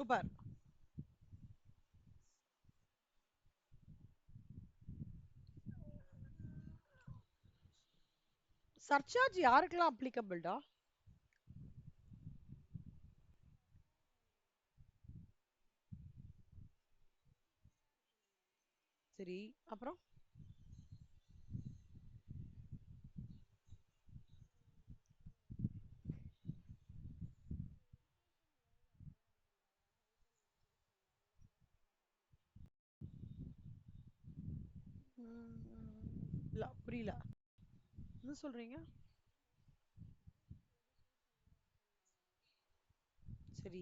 Super. Surcharge யாருக்கெல்லாம் அப்ளிகபிள்டா? சரி, அப்புறம்? இல்ல புரியல. என்ன சொல்றீங்க? சரி.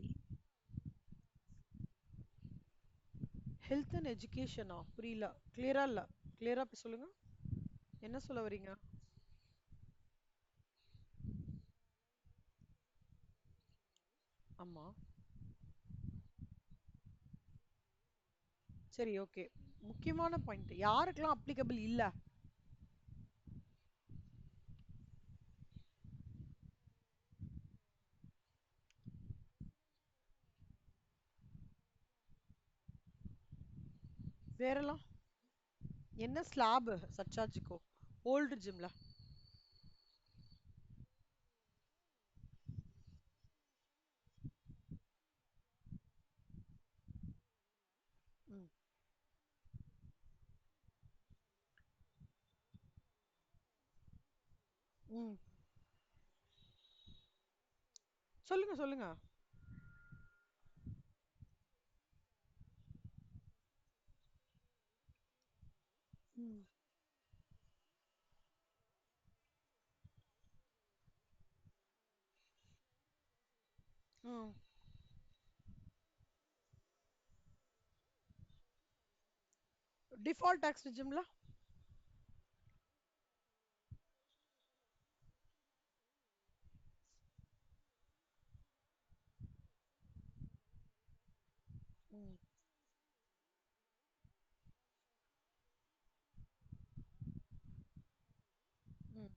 ஹெல்த் அண்ட் எஜுகேஷனா? புரியல. கிளியரா இல்ல. கிளியரா சொல்லுங்க. என்ன சொல்ல வரீங்க? ஆமா. சரி, ஓகே. முக்கியமான பாயிண்ட். யாருக்கெல்லாம் அப்ளிகபிள் இல்ல? வேறெல்லாம்? என்ன ஸ்லாப் சர்சார்ஜுக்கோ? ஓல்டு ஜிம்ல? ம். ம். சொல்லுங்க, சொல்லுங்க. ம். ம். டிஃபால்ட் டாக்ஸ் ஜிம்ல? ம். ம்.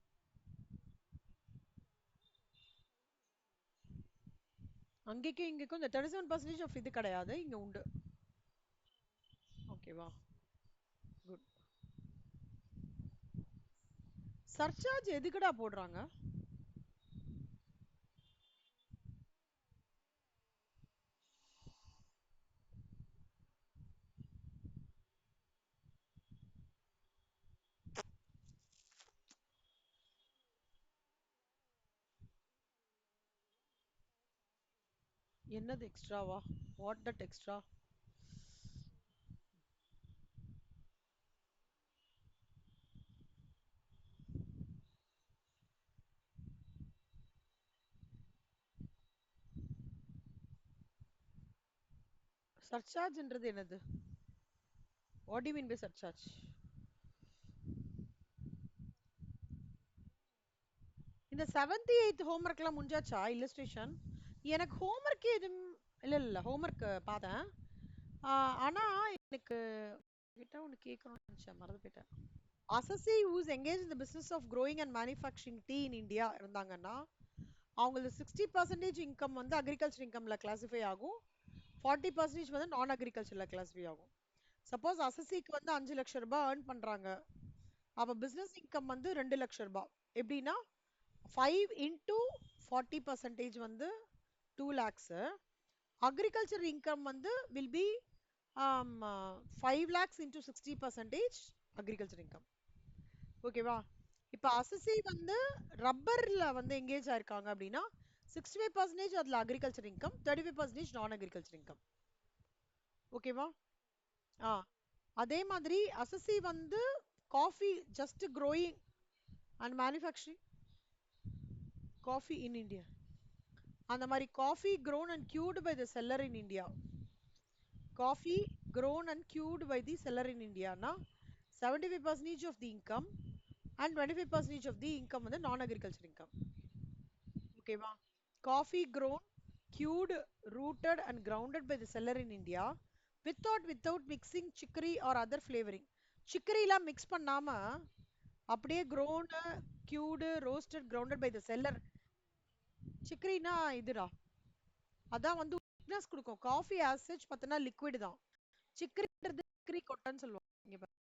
அங்கேக்கும் இங்கேக்கும் இந்த 37% ஆஃப் இது கிடையாது, இங்க உண்டு. ஓகேவா? குட். சர்சார்ஜ் எதுக்குடா போடுறாங்க? என்னது எக்ஸ்ட்ராவா? What that extra? சர்சார்ஜ்ன்றது என்னது? What do mean by surcharge? இந்த 7th 8th ஹோம்ஒர்க்லாம் முடிஞ்சாச்சா? இல்லஸ்ட்ரேஷன். எனக்கு ஹோம்ஒர்க் எதுவும் இல்ல இல்ல ஹோம்ஒர்க் பார்த்தேன். ஆனா எனக்கு கிட்ட ஒன்று கேட்கணும்னு நினைச்சேன், மறந்து போயிட்டேன். அசசி who's engaged in the business of growing and manufacturing tea in India இருந்தாங்கன்னா அவங்களுக்கு 60% இன்கம் வந்து அக்ரிகல்ச்சர் இன்கம்ல கிளாசிஃபை ஆகும், 40% வந்து நான் அக்ரிகல்ச்சர்ல கிளாசிஃபை ஆகும். சப்போஸ் அசசிக்கு வந்து 5 லட்சம் ரூபாய் ஏர்ன் பண்றாங்க, அப்ப பிசினஸ் இன்கம் வந்து 2 லட்சம் ரூபாய். எப்படின்னா 5 into 40% வந்து 2 lakhs. அக்ரிகல்ச்சர் இன்கம் வந்து will be 5 lakhs into 60% agriculture income. ஓகேவா? இப்ப அசசி வந்து ரப்பர்ல வந்து எங்கேஜ் ஆயிருக்காங்க அப்படின்னா 65% அதுல அக்ரிகல்ச்சர் இன்கம், 35% நான் அக்ரிகல்ச்சர் இன்கம். ஓகேவா? ஆ அதே மாதிரி அசசி வந்து coffee just growing and manufacturing coffee in India. அந்த மாதிரி coffee grown and queued by the seller in India. Coffee grown and queued by the seller in India னா 75% of the income and 25% of the income வந்து நான் agriculture income. ஓகேவா? Coffee grown, queued, rooted and grounded by the seller in India without mixing chicory or other flavoring. சிக்கரிலாம் mix பண்ணாம அப்படியே grown, queued, roasted, grounded by the seller. சிக்கரினா இதுடா, அதான் வந்து thickness கொடுக்கும். Coffee as such பார்த்தனா liquid தான். சிக்கரின்றது chicory கொட்டைன்னு சொல்லுவாங்க. இங்க பாரு.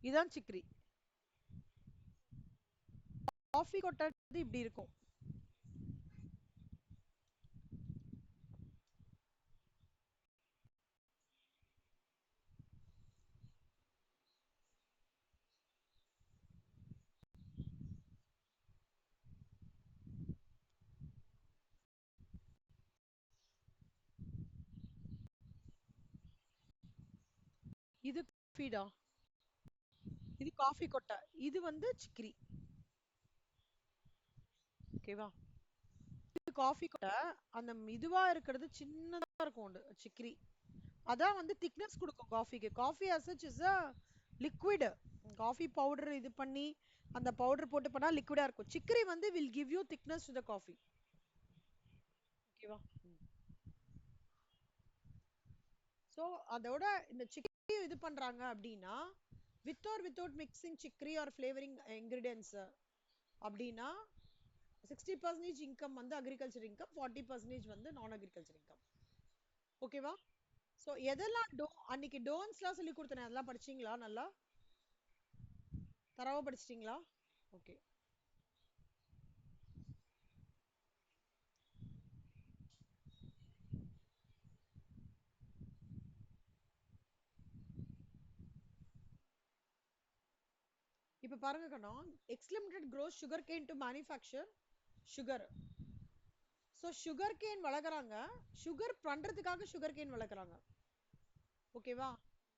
இதான் சிக்கரி. காஃபி கொட்டை இப்படி இருக்கும். இது காஃபிடா. இது காஃபி கொட்டை. இது வந்து சிக்கரி. ஓகேவா? இது காஃபி கொட்டை. அந்த இதுவா இருக்கிறது சின்னதா இருக்கும் சிக்கரி. அதான் வந்து திக்னஸ் கொடுக்கும் காஃபிக்கு. Coffee as such is a liquid. Coffee powder இது பண்ணி அந்த பவுடர் போட்டு பண்ணா லிக்விடா இருக்கும். சிக்கரி வந்து will give you thickness to the coffee. ஓகேவா? சோ அதோட இந்த சிக்கரி இது பண்றாங்க அப்படின்னா with or without mixing chicory or flavoring ingredients அப்படின்னா 60% income வந்து agriculture income, 40% வந்து non agriculture income. ஓகேவா? சோ எதெல்லாம் அன்னைக்கு டோன்ஸ்லாம் சொல்லி கொடுத்தனே அதெல்லாம் படிச்சீங்களா? நல்லா தரவா படிச்சிட்டீங்களா? ஓகே. இப்ப பாருங்க கண்ணா, X Limited grows sugarcane to manufacture sugar. So sugarcane வளர்க்குறாங்க. சுகர் பண்றதுக்காக sugarcane வளர்க்குறாங்க. ஓகேவா?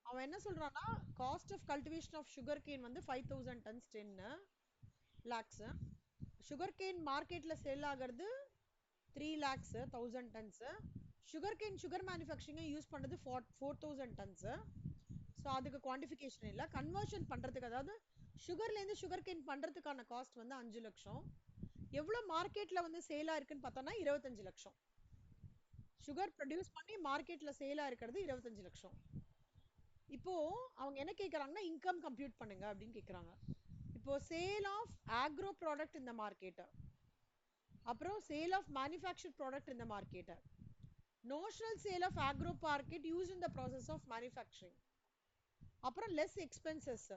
அவன் என்ன சொல்றான்னா cost of cultivation of sugarcane வந்து 5000 tons 10 lakhs. sugarcane மார்க்கெட்ல சேல் ஆகிறது 3 lakhs 1000 tons. sugarcane sugar manufacturing use பண்றது 4000 tons. ஸோ அதுக்கு குவான்டிஃபிகேஷன் இல்லை. கன்வர்ஷன் பண்றதுக்கு அதாவது சுகர்லேருந்து சுகர் கேன் பண்றதுக்கான காஸ்ட் வந்து 5 லட்சம். எவ்வளவு மார்க்கெட்ல வந்து சேலா இருக்குன்னு பார்த்தோம்னா 25 லட்சம். சுகர் ப்ரொடியூஸ் பண்ணி மார்க்கெட்ல சேலா இருக்கிறது 25 லட்சம். இப்போ அவங்க என்ன கேக்குறாங்கன்னா இன்கம் கம்ப்யூட் பண்ணுங்க அப்படின்னு கேக்குறாங்க. இப்போ சேல் ஆஃப் ஆக்ரோ ப்ராடக்ட் இந்த மார்க்கெட், அப்புறம் சேல் ஆஃப் மேனுஃபேக்சர்ட் ப்ராடக்ட் இந்த market, notional sale of agro market use in the process of manufacturing, அப்புறம் less expenses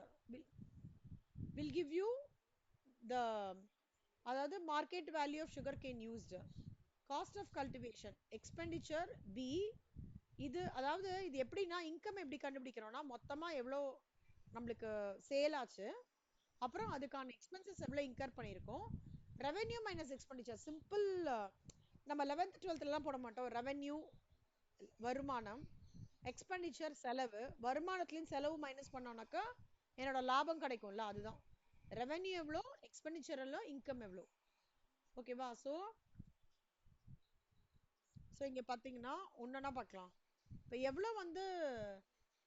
will give you the அதாவது market value of sugar cane used, cost of cultivation, expenditure B. இது அதாவது இது எப்படின்னா income எப்படி கண்டுபிடிக்கிறோம்னா மொத்தமா எவ்வளோ நம்மளுக்கு சேல் ஆச்சு, அப்புறம் அதுக்கான எக்ஸ்பென்சஸ் எவ்வளோ இன்கர் பண்ணியிருக்கோம், ரெவென்யூ மைனஸ் எக்ஸ்பெண்டிச்சர். சிம்பிள். நம்ம 11th 12th எல்லாம் போட மாட்டோம். ரெவென்யூ வருமானம், எக்ஸ்பெண்டிச்சர் செலவு, வருமானத்துலேயும் செலவு மைனஸ் பண்ணோம்னாக்கா என்னோட லாபம் கிடைக்கும்ல, அதுதான் ரெவென்யூ எவ்வளோ, எக்ஸ்பெண்டிச்சர் எவ்வளோ, இன்கம் எவ்வளோ. ஓகேவா? ஸோ இங்க பாத்தீங்கன்னா ஒன்னொன்னா பார்க்கலாம். இப்போ எவ்வளோ வந்து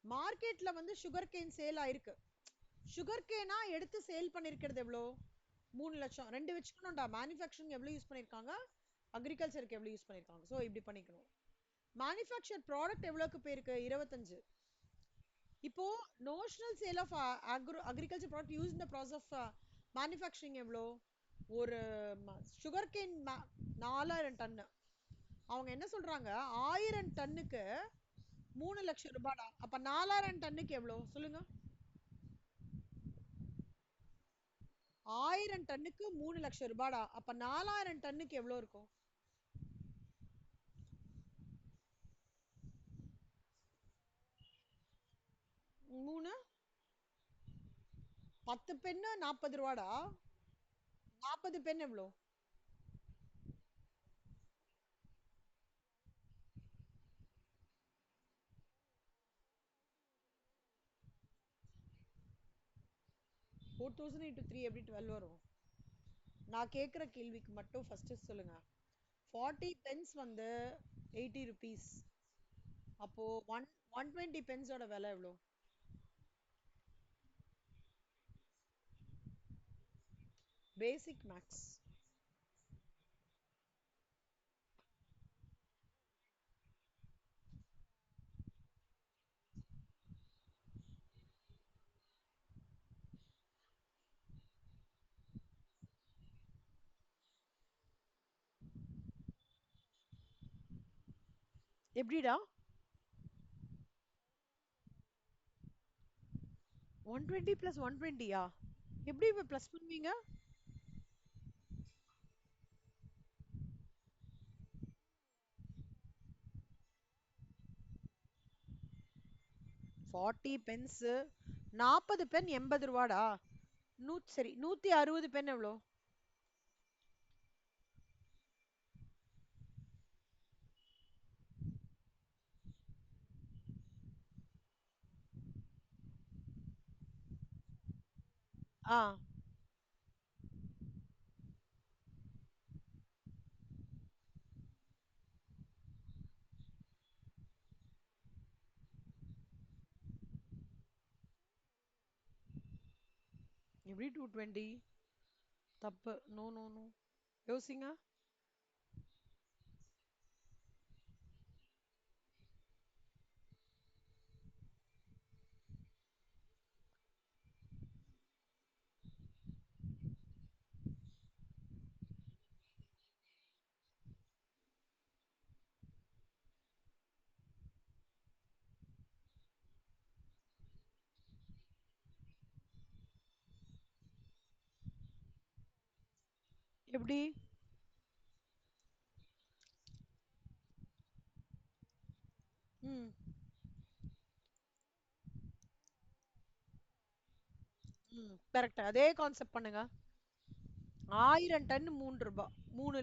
மார்க்கெட்ல வந்து சுகர் கேன் சேல் ஆயிருக்கு. சுகர் கேனா எடுத்து சேல் பண்ணிருக்கிறது எவ்வளோ? 3 லட்சம். ரெண்டு வச்சுக்கணும்டா. மேனுஃபேக்சரிங் எவ்வளோ யூஸ் பண்ணிருக்காங்க, அக்ரிகல்ச்சருக்கு எவ்வளோ யூஸ் பண்ணிருக்காங்க. ஸோ இப்படி பண்ணிக்கணும். மேனுஃபேக்சர் ப்ராடக்ட் எவ்வளோக்கு போயிருக்கு? 25. இப்போ notional sale of agriculture product use in the process of manufacturing எவ்வளோ? ஒரு சுகர் கேன் 4000 டன்னு. அவங்க என்ன சொல்றாங்க 1000 டன்னுக்கு 3 லட்சம் ரூபாடா. அப்ப 4000 டன்னுக்கு எவ்வளோ சொல்லுங்க? 1000 டன்னுக்கு 3 லட்சம் ரூபாடா. அப்ப 4000 டன்னுக்கு எவ்வளோ இருக்கும்? 3 10 பென்னு 40 ரூபாடா. 40 பென் எவ்வளோ? 4000 into 3 எப்படி 12 வரும்? நான் கேட்குற கேள்விக்கு மட்டும் ஃபர்ஸ்ட் சொல்லுங்க. 40 பென்ஸ் வந்து 80 ருபீஸ். அப்போ 120 பென்ஸோட விலை எவ்வளோ? Basic max. எப்படிடா? 120 பிளஸ் 120யா? எப்படி இப்ப பிளஸ் பண்ணுவீங்க? 40 பென்ஸ். 40 பென் 80 ரூபாடா. சரி 160 பென் எவ்வளோ? ஆ. எப்படி 220? தப்பு. No no no. யோசிங்க. எப்படி? ம். ம். கரெக்ட். அதே கான்செப்ட் பண்ணுங்க. 1000 டன் 3 ரூபாய். 3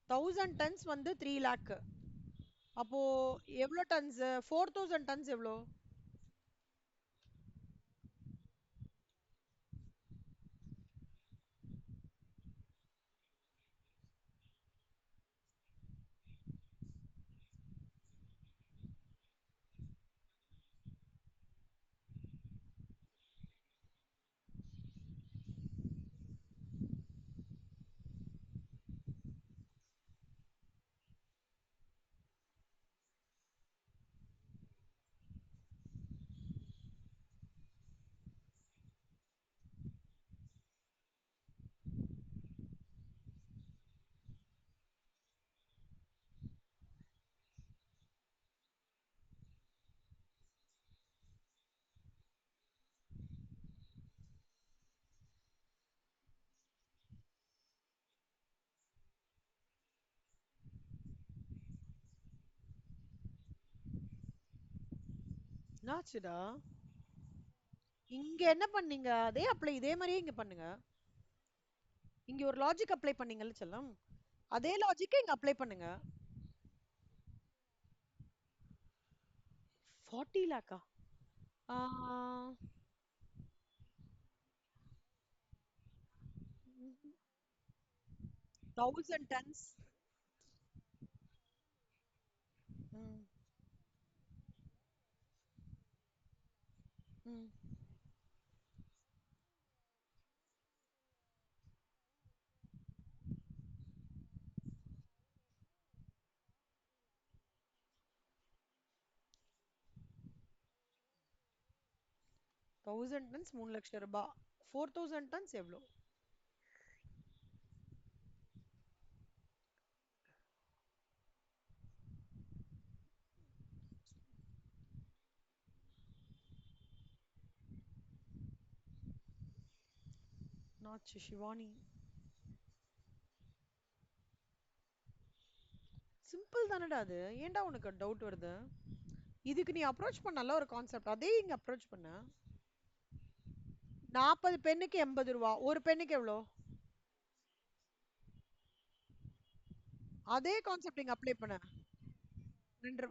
1000 டன்ஸ் வந்து 3 லேக். அப்போ எவ்வளோ டன்ஸ்? 4000 டன்ஸ் எவ்வளோ? என்னாச்சுடா? இங்க என்ன பண்ணீங்க? இதே மாதிரியே இங்க பண்ணுங்க. இங்க ஒரு லாஜிக் அப்ளை பண்ணீங்கல்ல செல்லம். அதே லாஜிக்கை இங்க அப்ளை பண்ணுங்க. 40 லேக்கா? 1000 டன்ஸ். ம். ம். 1000 டன்ஸ் 3 லட்சம் ரூபாய். 4000 டன்ஸ் எவ்வளோ? நாச்சு சிவானி. சிம்பிள் தானடா அது. ஏன்டா உனக்கு டவுட் வருது? இதுக்கு நீ அப்ரோச் பண்ணல ஒரு கான்செப்ட். அதே இங்க அப்ரோச் பண்ண. 40 பென்னுக்கு 80 ரூபா. ஒரு பென்னுக்கு எவ்வளோ? அதே கான்செப்ட் இங்க அப்ளை பண்ண.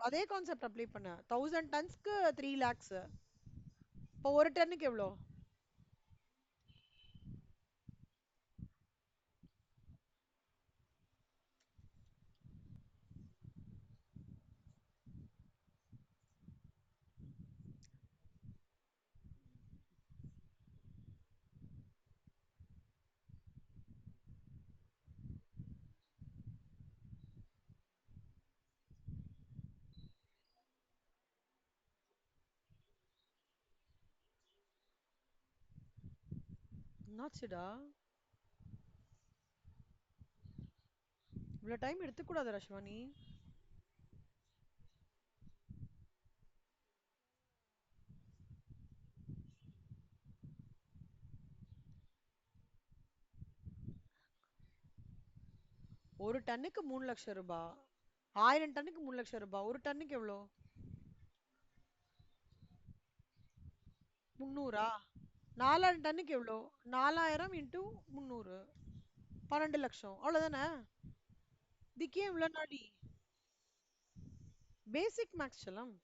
அதே கான்செப்ட் அப்ளை பண்ண. 1000 டன்ஸ்க்கு 3 லேக்ஸ். இப்போ ஒரு டன்னுக்கு எவ்வளோ? என்னாச்சுடா? இவ்வளோ டைம் எடுத்துக்கூடாதுடா சிவானி. ஒரு டன்னுக்கு 3 லட்சம் ரூபாய். 1000 டன்னுக்கு 3 லட்சம் ரூபாய். ஒரு டன்னுக்கு எவ்வளோ? 300ஆ? 4000 டன்னுக்கு எவ்வளோ? 4000 இன்ட்டு 300. 12 லட்சம், அவ்வளவுதானே? இதுக்கே இவ்வளோ நாடி? பேசிக் மேக்ஸ் செல்லம்.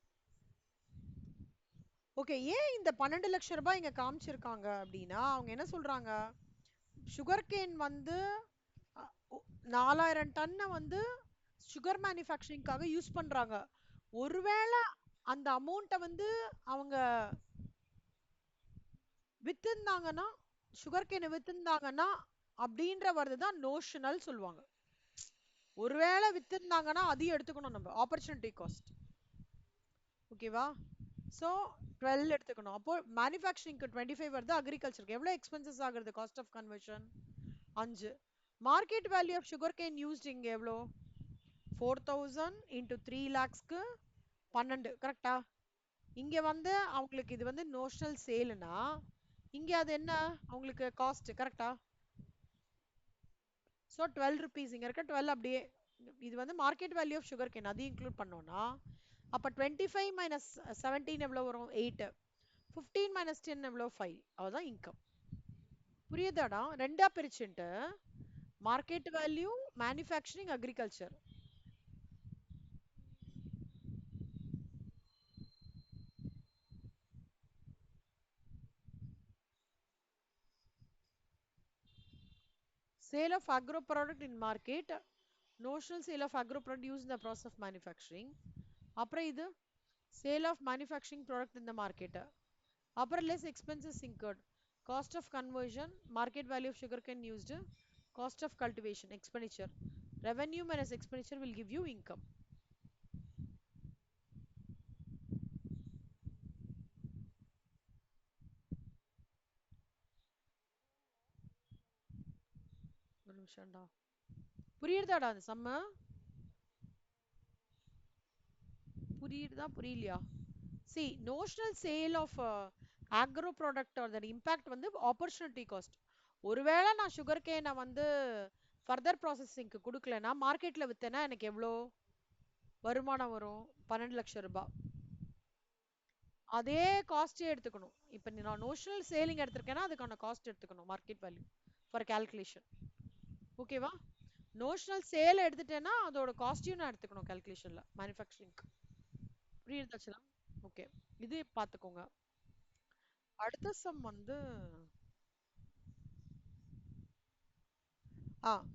ஓகே, ஏன் இந்த 12 லட்சம் ரூபாய் இங்க காமிச்சிருக்காங்க அப்படின்னா அவங்க என்ன சொல்றாங்க, சுகர் கேன் வந்து 4000 டன்னை வந்து சுகர் மேனுஃபேக்சரிங்காக யூஸ் பண்றாங்க. ஒருவேளை அந்த அமௌண்ட்டை வந்து அவங்க வித்திருந்தாங்கன்னா, சுகர் கேனை வித்திருந்தாங்கன்னா அப்படின்ற வருது தான் நோஷனல் சொல்லுவாங்க. ஒருவேளை வித்திருந்தாங்கன்னா அதையும் எடுத்துக்கணும் நம்ம, ஆப்பர்ச்சுனிட்டி காஸ்ட். ஓகேவா? ஸோ 12 எடுத்துக்கணும். அப்போ மேனுஃபேக்சரிங்க்கு 25 வருது, அக்ரிகல்ச்சருக்கு எவ்வளோ எக்ஸ்பென்சஸ் ஆகுறது? Cost of conversion 5. Market value of sugarcane used இங்க எவ்வளோ? 4000 இன்டூ 3 லேக்ஸ்க்கு 12. கரெக்டா? இங்க வந்து அவங்களுக்கு இது வந்து நோஷனல் சேல்னா இங்க அது என்ன அவங்களுக்கு காஸ்ட்? கரெக்டா? ஸோ 12 ருபீஸ் இங்க இருக்க 12 அப்படியே. இது வந்து market value of sugarcane, அதையும் இன்க்ளூட் பண்ணோம்னா அப்ப 25 மைனஸ் 17 எவ்வளோ வரும்? 8. 15 மைனஸ் 10 எவ்வளோ? 5. அதுதான் இன்கம். புரியுதாடா? ரெண்டா பிரிச்சுட்டு market value, manufacturing, agriculture. Sale of agro product in market, notional sale of agro product used in the process of manufacturing. அப்புறம் இது sale of manufacturing product in the market. அப்புறம் less expenses incurred, cost of conversion, market value of sugarcane used, cost of cultivation, expenditure. Revenue minus expenditure will give you income. ஒரு நிமிஷம்டா. புரியுதாடா அந்த சம்ம? புரியுதா புரியலையா? See, notional sale of agro product or the impact வந்து opportunity cost. ஒருவேளை நான் sugar கேனை வந்து further ப்ராசஸிங்க்கு கொடுக்கலன்னா மார்க்கெட்ல வித்தேன்னா எனக்கு எவ்வளோ வருமானம் வரும்? 12 லட்சம் ரூபாய். அதே காஸ்டே எடுத்துக்கணும். இப்போ நான் நோஷனல் சேலிங் எடுத்திருக்கேன்னா அதுக்கான காஸ்ட் எடுத்துக்கணும், மார்க்கெட் வேல்யூ ஃபார் கால்குலேஷன். ஓகேவா? நோஷனல் சேல் எடுத்துட்டேன்னா அதோட காஸ்டையும் நான் எடுத்துக்கணும் கால்குலேஷன்ல, மேனுஃபேக்சரிங்க்கு. புரியுதாச்சுல? ஓகே, இது பார்த்துக்கோங்க. அடுத்த சம் வந்து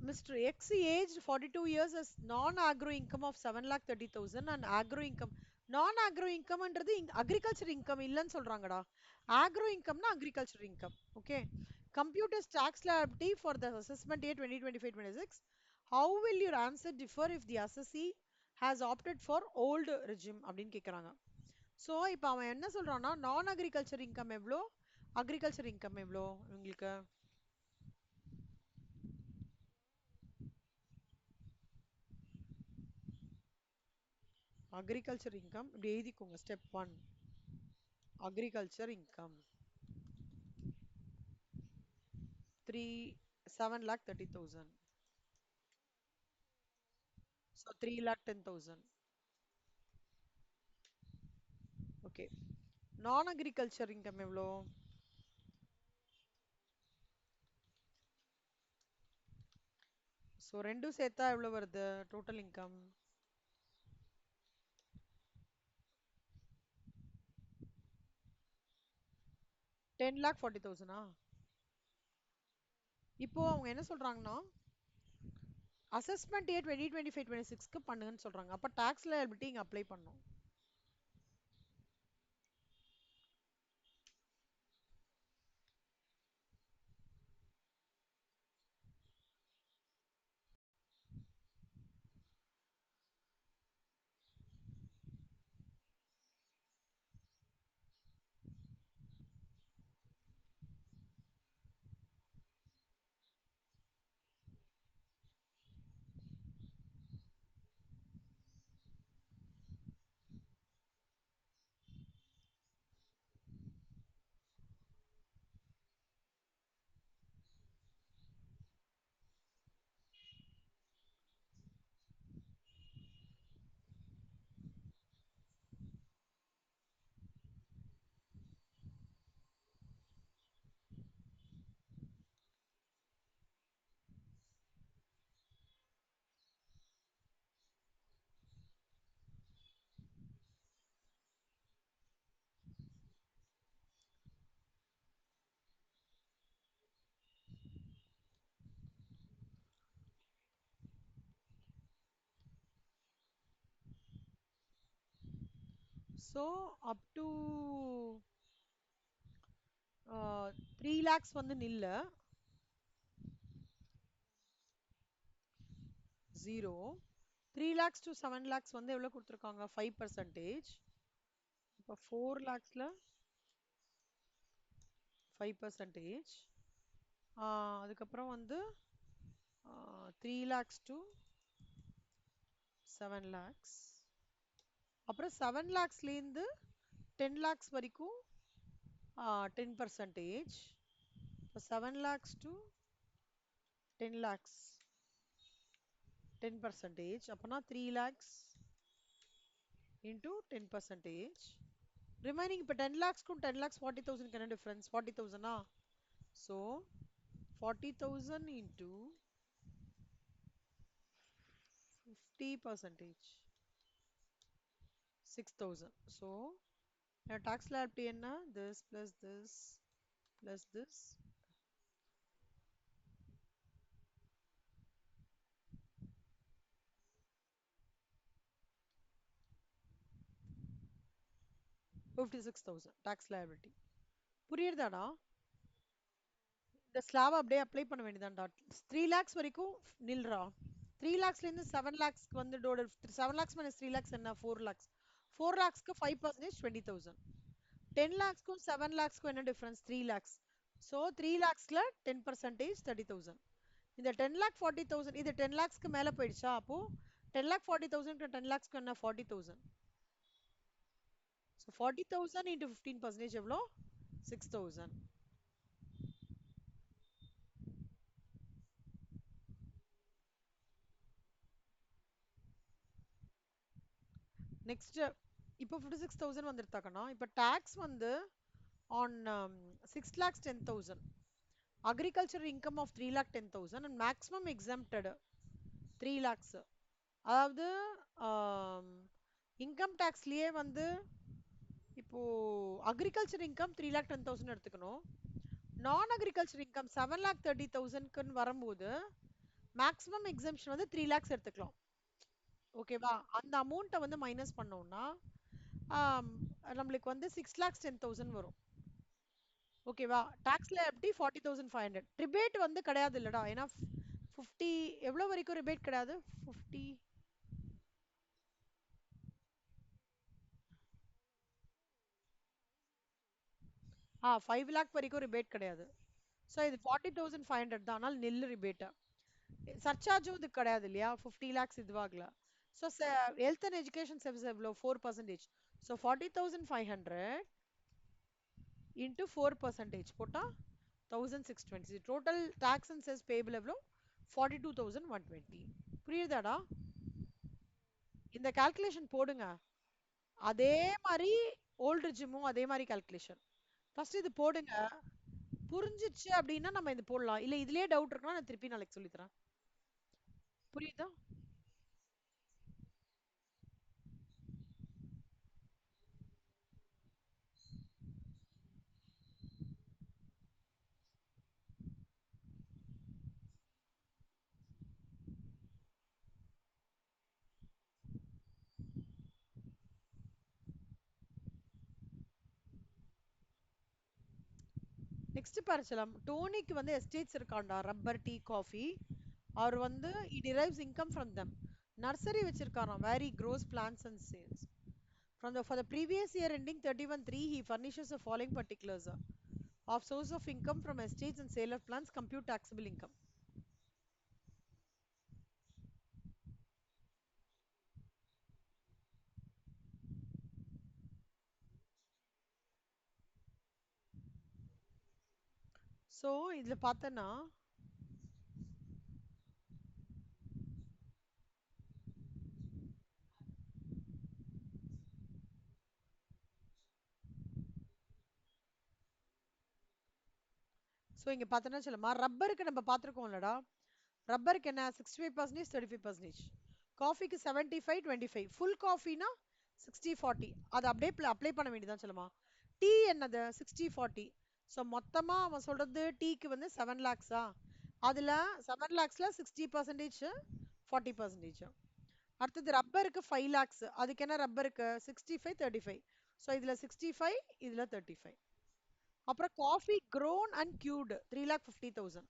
Mr. X aged 42 years has non-agro income of 7,30,000 and agro income. Non-agro incomeன்றது agriculture income இல்லைன்னு சொல்றாங்கடா. Agro incomeனா agriculture income. Okay. Compute his tax liability for the assessment year 2025-26. How will your answer differ if the assessee has opted for old regime அப்படின்னு கேக்குறாங்க. So இப்போ அவன் என்ன சொல்றான்னா, நான் agriculture income எவ்வளோ, agriculture income எவ்வளோ உங்களுக்கு? அக்ரிகல்ச்சர் இன்கம் இப்படி எழுதிக்கோங்க. Step 1 agriculture income 7,30,000. So 3,10,000. Okay, நான் அக்ரிகல்ச்சர் இன்கம் எவ்வளோ? ஸோ ரெண்டும் சேர்த்தா எவ்வளோ வருது டோட்டல் இன்கம்? 10,40,000. இப்போ அவங்க என்ன சொல்றாங்கன்னா, அசஸ்மெண்ட் இயர் 2025-26க்கு பண்ணுங்கன்னு சொல்றாங்க. அப்ப டாக்ஸ் லயபிலிட்டி இங்க அப்ளை பண்ணும். So up to 3 lakhs வந்து நில்லு 0. 3 lakhs to 7 lakhs வந்து எவ்வளவு கொடுத்துருக்காங்க 5%. இப்போ 4 lakhsல 5%. அதுக்கப்புறம் வந்து 3 lakhs to 7 lakhs. அப்புறம் 7 lakhsலேருந்து 10 lakhs வரைக்கும் 10%. இப்போ 7 lakhs to 10 lakhs 10%. அப்போனா 3 lakhs into 10%. Remaining இப்போ 10 lakhsக்கும் 10 lakhs 40,000 என்ன difference 40,000 so 40,000 into 50% 6,000. So tax liability என்ன this plus this plus this 56,000 tax liability. புரியுதாடா? இந்த ஸ்லாவ் அப்படியே அப்ளை பண்ண வேண்டியதான்டா 3 lakhs வரைக்கும் நில்றா 3 lakhsலேருந்து 7 lakhsக்கு வந்து 7 lakhs minus 3 lakhs என்ன 4 lakhs 4 lakhsக்கு 5% 20,000 10 lakhsக்கும் 7 lakhsக்கும் என்ன டிஃபரன்ஸ் 3 lakhs so 3 lakhsல 10% 30,000 இந்த 10 lakh 40,000 இது 10 lakhsக்கு மேல போயிடுச்சா அப்போ 10 lakh 40,000 to 10 lakhsக்கு என்ன 40,000 so 40,000 into 15% எவ்வளோ 6,000 நெக்ஸ்ட் இப்போ 56,000 வந்துருத்தாக்கனா இப்போ டாக்ஸ் வந்து on 6 lakhs 10,000 agriculture income of 3 lakh 10,000 and maximum exempted 3 lakhs அதாவது இன்கம் டேக்ஸ்லயே வந்து இப்போ அக்ரிகல்ச்சர் இன்கம் 3 lakh 10,000 எடுத்துக்கணும் நான் அக்ரிகல்ச்சர் இன்கம் 7 lakh 30,000க்குன்னு வரும்போது மேக்ஸிமம் எக்ஸம்ஷன் வந்து 3 lakhs எடுத்துக்கலாம் ஓகேவா அந்த அமௌண்ட்டை வந்து மைனஸ் பண்ணோம்னா ஆம், நம்மளுக்கு வந்து 6 lakhs 10,000 வரும் ஓகேவா டாக்ஸ்ல எப்படி 40,500 ரிபேட் வந்து கிடையாது இல்லடா ஏன்னா 50 எவ்வளவு வரைக்கும் ரிபேட் கிடையாது 50 5 lakh வரைக்கும் ரிபேட் கிடையாது ஸோ இது 40,500 தான் ஆனால் நில்லு ரிபேட் சர்சார்ஜும் இது கிடையாது இல்லையா 50 lakhs இதுவாகல so health and education service எவ்வளோ 4% ஸோ 40,500 into 4% போட்டா 1,620 total tax and cess payable எவ்வளோ 42,120 புரியுதாடா இந்த கால்குலேஷன் போடுங்க அதே மாதிரி ஓல்டு ஜிம்மும் அதே மாதிரி கால்குலேஷன் ஃபர்ஸ்ட் இது போடுங்க புரிஞ்சிச்சு அப்படின்னா நம்ம இது போடலாம் இல்ல இதுலயே டவுட் இருக்குன்னா நான் திருப்பி நாளைக்கு சொல்லித் தரேன் புரியுதா நெக்ஸ்ட் பரிச்சலம் டோனிக்கு வந்து எஸ்டேட்ஸ் இருக்காண்டா ரப்பர் டீ காஃபி அவர் வந்து he derives income from them nursery வச்சிருக்காராம் where he grows plants and sales from the for the previous year ending 31/3 he furnishes the following particulars of source of income from estates and sale of plants compute taxable income so இதுல பார்த்தனா so இங்க பார்த்தோன்னா சொல்லுமா ரப்பருக்கு நம்ம பார்த்துருக்கோம்லடா ரப்பருக்கு என்ன 65% 35% காஃபிக்கு 75 25 full காஃபினா 60 40 அது அப்படியே அப்ளை பண்ண வேண்டியதான் சொல்லுமா டீ என்னது 60 40 ஸோ மொத்தமா அவன் சொல்றது டீக்கு வந்து 7 லேக்ஸா அதுல 7 லேக்ஸ்ல 60% 40% அடுத்தது ரப்பருக்கு 5 லேக்ஸ் அதுக்கு என்ன ரப்பருக்கு 65 35 ஸோ இதுல 65, இதுல 35. அப்புறம் காஃபி grown அண்ட் cured 3,50,000.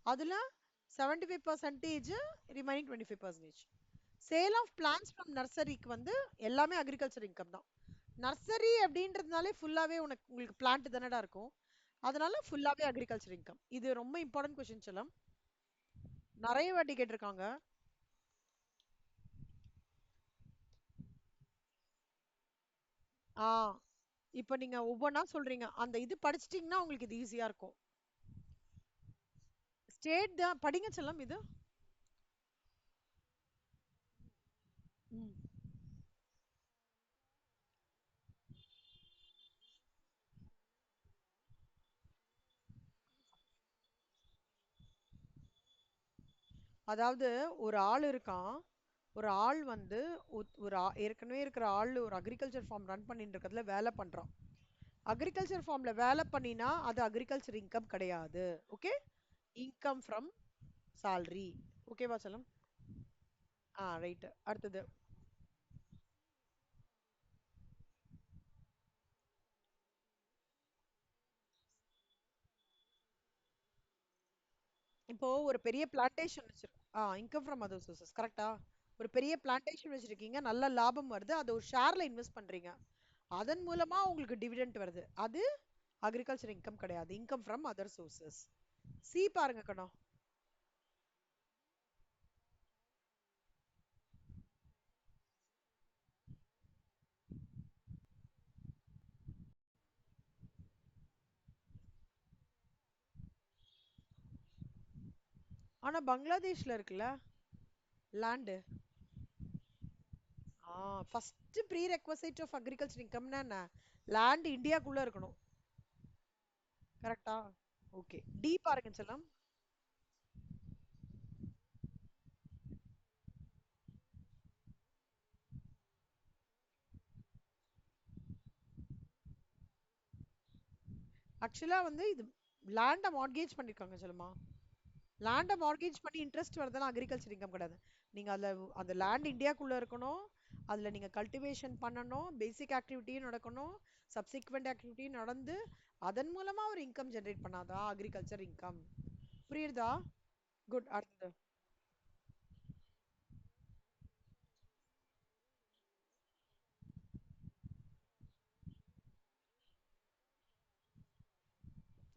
அதுல 75% remaining 25%. Sale of plants from நர்சரிக்கு வந்து எல்லாமே அக்ரிகல்ச்சர் இன்கம் தான். நர்சரி அப்படின்றதுனாலே ஃபுல்லாவே உங்களுக்கு பிளான்ட் தானடா இருக்கும். அதனால ஃபுல்லாவே அக்ரிகல்ச்சர் இன்கம். இது ரொம்ப இம்பார்ட்டன்ட் கொஸ்டின் செல்லம். நிறைய வாட்டி கேட்டிருக்காங்க. ஆ இப்ப நீங்க ஒவ்வொன்னா சொல்றீங்க. அந்த இது படிச்சிட்டீங்கன்னா உங்களுக்கு இது ஈஸியா இருக்கும். ஸ்டேட் தான் படிங்க செல்லம் இது. ம். அதாவது ஒரு ஆள் இருக்கான். ஒரு ஆள் வந்து ஏற்கனவே இருக்கிற ஆள் ஒரு அக்ரிகல்ச்சர் ஃபார்ம் ரன் பண்ணிட்டு இருக்கிறதுல வேலை பண்றான். அக்ரிகல்ச்சர் ஃபார்ம்ல வேலை பண்ணினா அது அக்ரிகல்ச்சர் இன்கம் கிடையாது. ஓகே. Income from salary. ஓகேவா செல்லம்? ரைட். அடுத்தது. இப்போ ஒரு பெரிய plantation income from other sources கரெக்டா? ஒரு பெரிய பிளான்டேஷன் வச்சிருக்கீங்க, நல்ல லாபம் வருது, அதை ஒரு ஷேர்ல இன்வெஸ்ட் பண்றீங்க. அதன் மூலமா உங்களுக்கு டிவிடெண்ட் வருது. அது அக்ரிகல்ச்சர் இன்கம் கிடையாது. Income from other sources. See பாருங்க கண்ணா. ஆனா பங்களாதேஷ்ல இருக்குல்ல land. First prerequisite of agriculture இன்கம்னா என்ன? லேண்ட் இந்தியாக்குள்ள இருக்கணும். கரெக்டா? ஓகே. டி பாருங்க செல்லம். ஆக்சுவலா வந்து இது லேண்ட மார்கேஜ் பண்ணிருக்காங்க செல்லமா. லேண்ட மார்கேஜ் பண்ணி இன்ட்ரெஸ்ட் வரதெல்லாம் அக்ரிகல்ச்சர் இன்கம் கிடையாது. நீங்க அதுல அந்த லேண்ட் இந்தியாக்குள்ள இருக்கணும். அதுல நீங்க கல்டிவேஷன் பண்ணணும், பேசிக் ஆக்டிவிட்டியும் நடக்கணும், சப்சிக்வெண்ட் ஆக்டிவிட்டியும் நடந்து அதன் மூலமா ஒரு இன்கம் ஜெனரேட் பண்ணாதான் அக்ரிகல்ச்சர் இன்கம். புரியுதா? குட். அடுத்தது.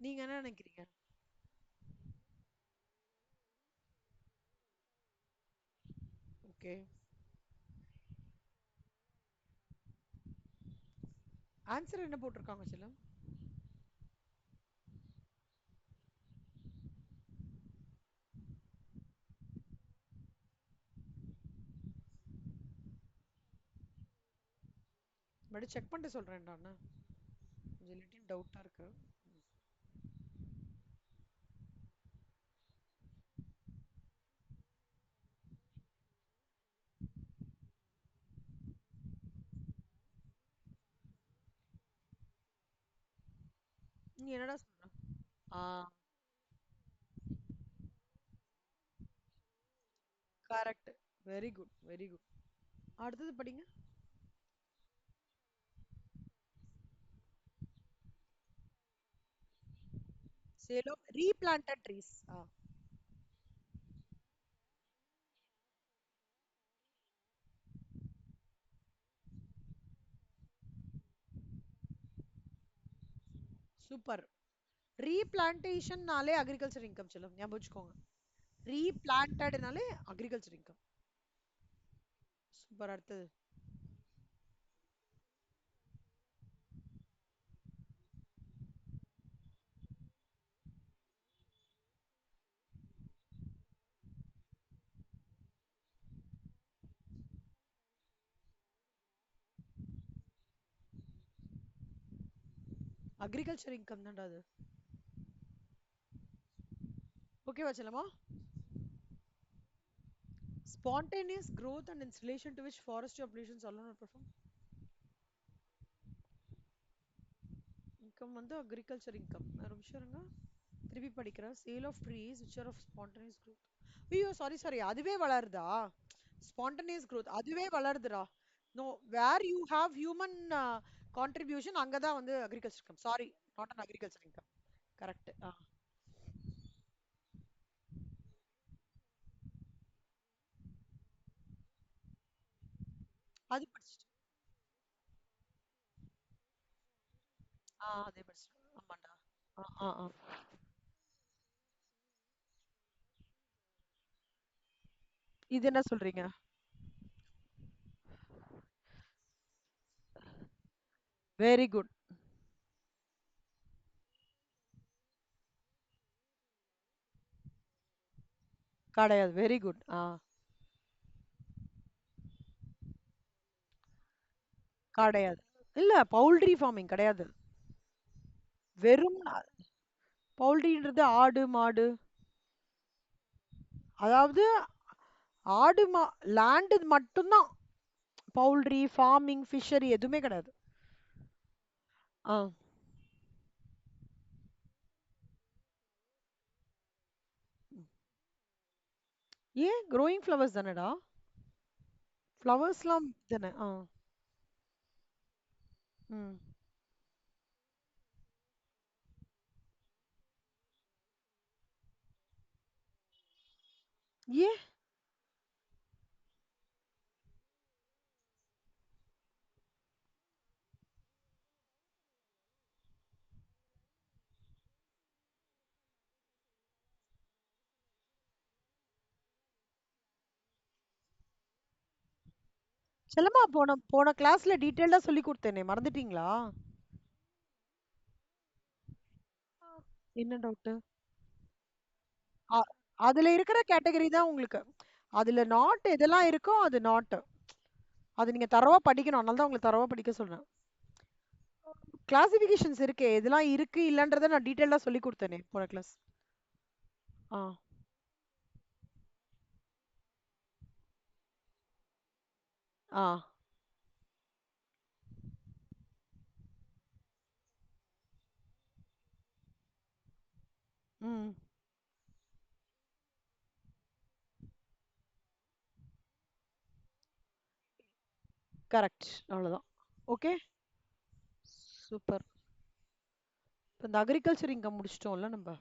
நீங்க என்ன நினைக்கிறீங்க? ஓகே. ஆன்சர் என்ன போட்டிருக்காங்க செல்லம்? மறுபடியும் செக் பண்ணிட்டு சொல்றேன்டா அண்ணா. கொஞ்சம் லிட்டில் டவுட்டா இருக்கு. நீ என்னடா சொல்ற? ஆ correct. Very good, very good. அடுத்தது படிங்க. Sale of replanted trees. Super. ரீபிளான்டேஷன்னாலே அக்ரிகல்ச்சர் இன்கம் செல்லும், ஞாபகம் வச்சுக்கோங்க. ரீபிளான்டட்னாலே அக்ரிகல்ச்சர் இன்கம். சூப்பர். அடுத்தது. அக்ரிகல்ச்சர் இன்கம் தான்டா அது. ஓகேவா செல்லமா? Spontaneous growth and its relation to which forestry operations alone are performed. Income வந்து அக்ரிகல்ச்சர் இன்கம். ஒரு நிமிஷம் இருங்க. திருப்பி படிக்கிறேன். Sale of trees which are of spontaneous growth. ஐயோ சாரி சாரி, அதுவே வளருதா? ஸ்பான்டேனியஸ் growth அதுவே வளருதுடா. No, where you have human contribution அங்க தான் வந்து agriculture income. Sorry, not an agriculture income. Correct. அது படிச்சுட்டு. அதே படிச்சுட்டு. ஆமாண்டா. ஆ ஆ ஆ இது என்ன சொல்றீங்க? Very good. கிடையாது. Very good. கிடையாது. இல்ல, பவுல்ட்ரி ஃபார்மிங் கிடையாது. வெறும் பவுல்ட்ரின்றது ஆடு மாடு. அதாவது ஆடு லேண்டு மட்டும்தான். பவுல்ட்ரி ஃபார்மிங் ஃபிஷரி எதுவுமே கிடையாது. ஆ ஏன் க்ரோயிங் ஃப்ளவர்ஸ் தானேடா? ஃப்ளவர்ஸ்லாம் தானே. ம். ஏன்? செல்லம்மா, போன போன கிளாஸ்ல டீட்டெயில்டா சொல்லி கொடுத்தேனே, மறந்துட்டீங்களா? என்ன டவுட்? அதுல இருக்கிற கேட்டகரி தான் உங்களுக்கு. அதுல நாட் எதெல்லாம் இருக்கோ அது நாட். அது நீங்க தரவா படிக்கணும். அதனால தான் உங்களுக்கு தரவா படிக்க சொல்றேன். கிளாசிபிகேஷன்ஸ் இருக்கே, இதெல்லாம் இருக்கு இல்லன்றத நான் டீட்டெயிலா சொல்லி கொடுத்தேனே போன கிளாஸ். ஆ ஆ ம் கரெக்ட். அவ்வளவுதான். ஓகே. சூப்பர். இப்போ இந்த அக்ரிகல்ச்சர் இன்கம் முடிச்சிட்டோம்ல நம்ம.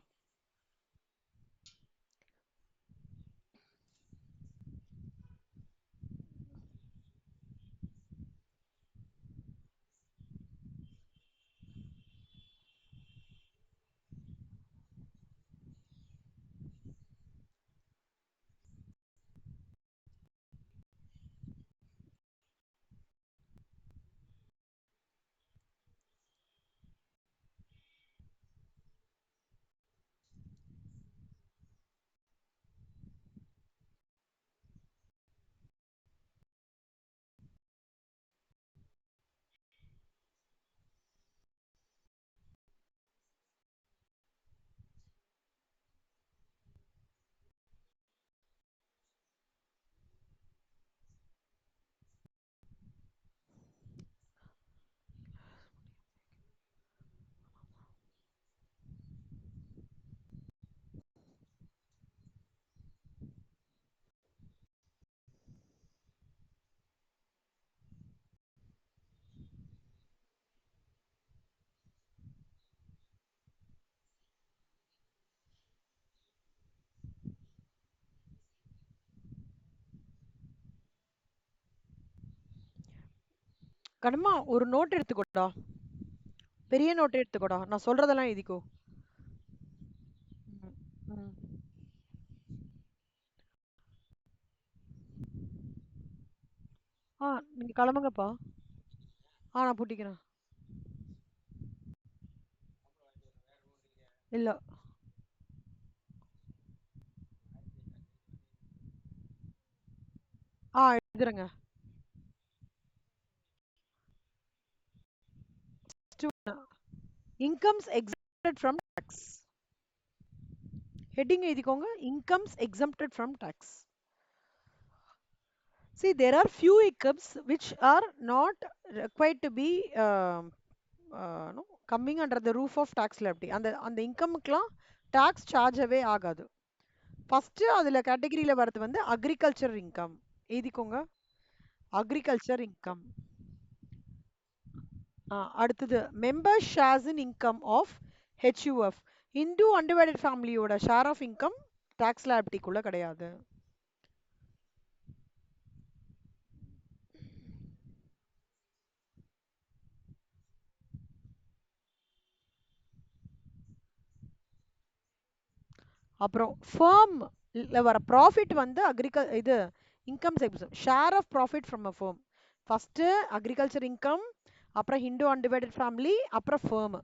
கண்ணம்மா, ஒரு நோட் எடுத்துக்கோடா. பெரிய நோட் எடுத்துக்கோடா, நான் சொல்றதெல்லாம் எழுதிக்கோ. ம், ம். நீங்க கிளம்புங்கப்பா. நான் பூட்டிக்கிறேன். இல்ல. எழுதுறேங்க. Incomes exempted from tax. Heading எழுதிக்கோங்க. Incomes exempted from tax. See, there are few incomes which are not required to be no, coming under the roof of tax liability. அந்த அந்த இன்கமுக்குலாம் டாக்ஸ் சார்ஜவே ஆகாது. ஃபர்ஸ்ட் அதுல கேட்டகரியில வரது வந்து அக்ரிகல்ச்சர் இன்கம். எழுதிக்கோங்க. Agriculture income. அடுத்தது member shares in income of HUF. Hindu undivided ஃபேமிலியோட ஷேர் ஆஃப் இன்கம் டாக்ஸ் லைபிலிட்டிக்குள்ள கிடையாது. அப்புறம் ஃபர்ம் வர ப்ராஃபிட் வந்து இது income share of profit from a firm. First agriculture income, அப்புறம் ஹிந்து அன்டிவைடட் ஃபேமிலி, அப்புறம் ஃபர்ம்.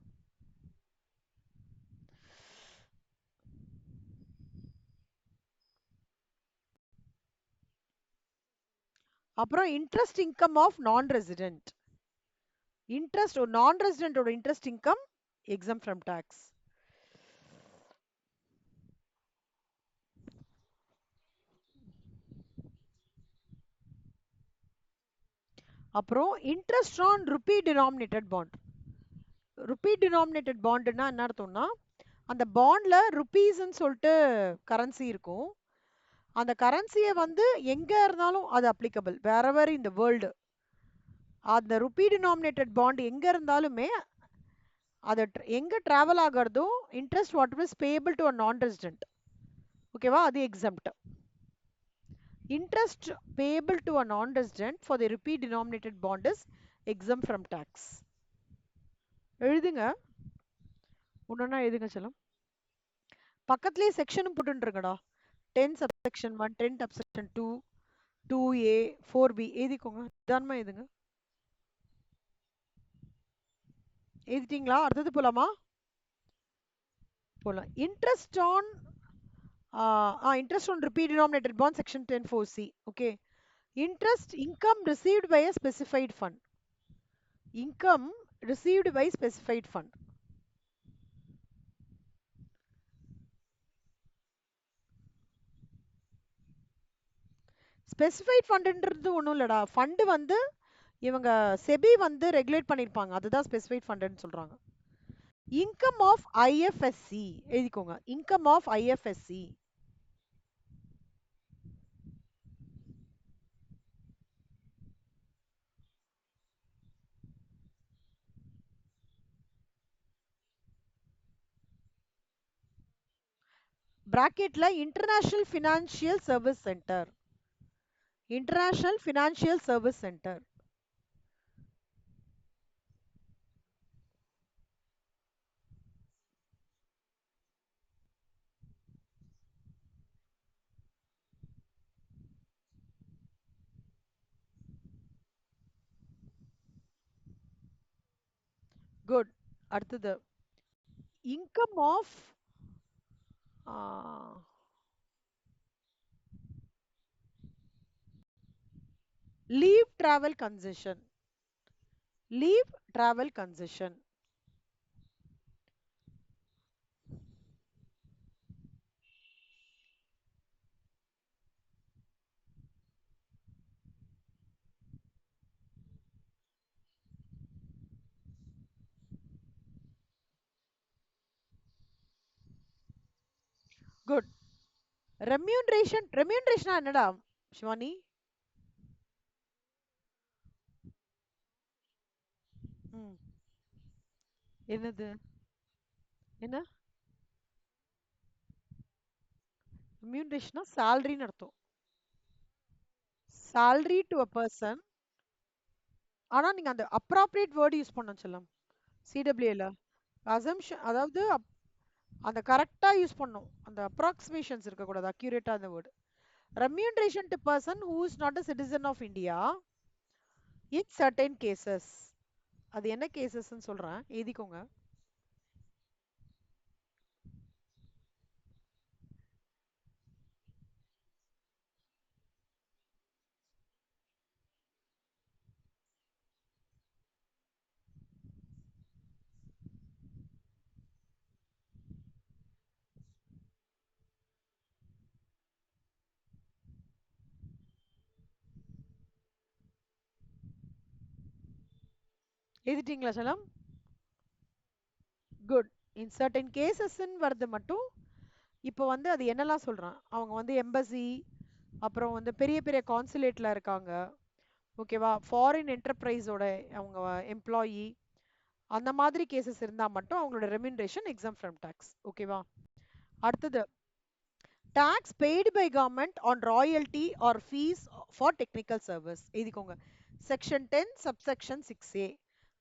அப்புறம் interest income of non resident. Interest ஒரு நான் ரெசிடென்ட்டோட interest income exempt from tax. அப்புறம் interest on rupee denominated bond. Rupee denominated பாண்ட்னா என்ன அர்த்தம்னா, அந்த பாண்ட்ல ருபீஸ்ன்னு சொல்லிட்டு கரன்சி இருக்கும். அந்த கரன்சியை வந்து எங்க இருந்தாலும் அது அப்ளிகபிள், வேறவர் இந்த வேர்ல்டு. அந்த ருபி டினாமினேட்டட் பாண்ட் எங்க இருந்தாலுமே அது எங்க டிராவல் ஆகிறதோ interest what is payable to a non resident, ஓகேவா, அது எக்ஸம்ப்ட். Interest payable to a non-resident for the rupee denominated bond is exempt from tax. எழுதுங்க, ஒன்னொன்னா எழுதுங்க செல்லம். பக்கத்துலயே செக்ஷனும் போட்டுருங்கடா. 10 subsection 1, 10 subsection 2, 2A, 4B எழுதிக்கோங்க. நிதானமா எழுதுங்க. எழுதிட்டீங்களா? அடுத்தது போலாமா? போலாம். Interest on interest on rupee denominated bond section 10(4)(c). Okay. Interest income received by a specified fund. Income received by specified fund. Specified ஃபண்டுன்றது ஒன்றும் இல்லடா. ஃபண்டு வந்து இவங்க செபி வந்து ரெகுலேட் பண்ணியிருப்பாங்க, அதுதான் ஸ்பெசிஃபைட் ஃபண்டுன்னு சொல்றாங்க. இன்கம் ஆஃப் ஐஎஃப்எஸ்சி எழுதிக்கோங்க. Income of IFSC. பிராக்கெட்ல international financial service centre. International financial service centre. Good. அடுத்தது income of leave travel concession. Leave travel concession. Good. Remuneration. ரெம்யூனரேஷனா என்னடா சிவானி? என்னது? என்ன ரெம்யூனரேஷனா? சாலரின்னு அர்த்தம். salary to a person. ஆனா நீங்க அந்த appropriate word யூஸ் பண்ணணும் செல்லம். CWA ல assumption, அதாவது அந்த கரெக்டா யூஸ் பண்ணணும். அந்த approximations இருக்க கூடாது, அக்யூரேட்டா அந்த word. remuneration to person who is not a citizen of India in certain cases. அது என்ன கேசஸ்ன்னு சொல்றேன், எழுதிக்கோங்க. எழுதிட்டீங்களா செல்லம்? குட். இன் சர்டன் கேசஸ்ன்னு வருது மட்டும். இப்போ வந்து அது என்னெல்லாம் சொல்றான், அவங்க வந்து எம்பசி, அப்புறம் வந்து பெரிய பெரிய கான்சுலேட்ல இருக்காங்க, ஓகேவா, ஃபாரின் என்டர்பிரைஸோட அவங்க எம்ப்ளாயி, அந்த மாதிரி கேசஸ் இருந்தா மட்டும் அவங்களோட ரெம்யூனரேஷன் எக்ஸாம் ஃப்ரம் டாக்ஸ். ஓகேவா? அடுத்தது tax paid by government on royalty or fees for technical service. எழுதிக்கோங்க. Section 10 subsection 6A.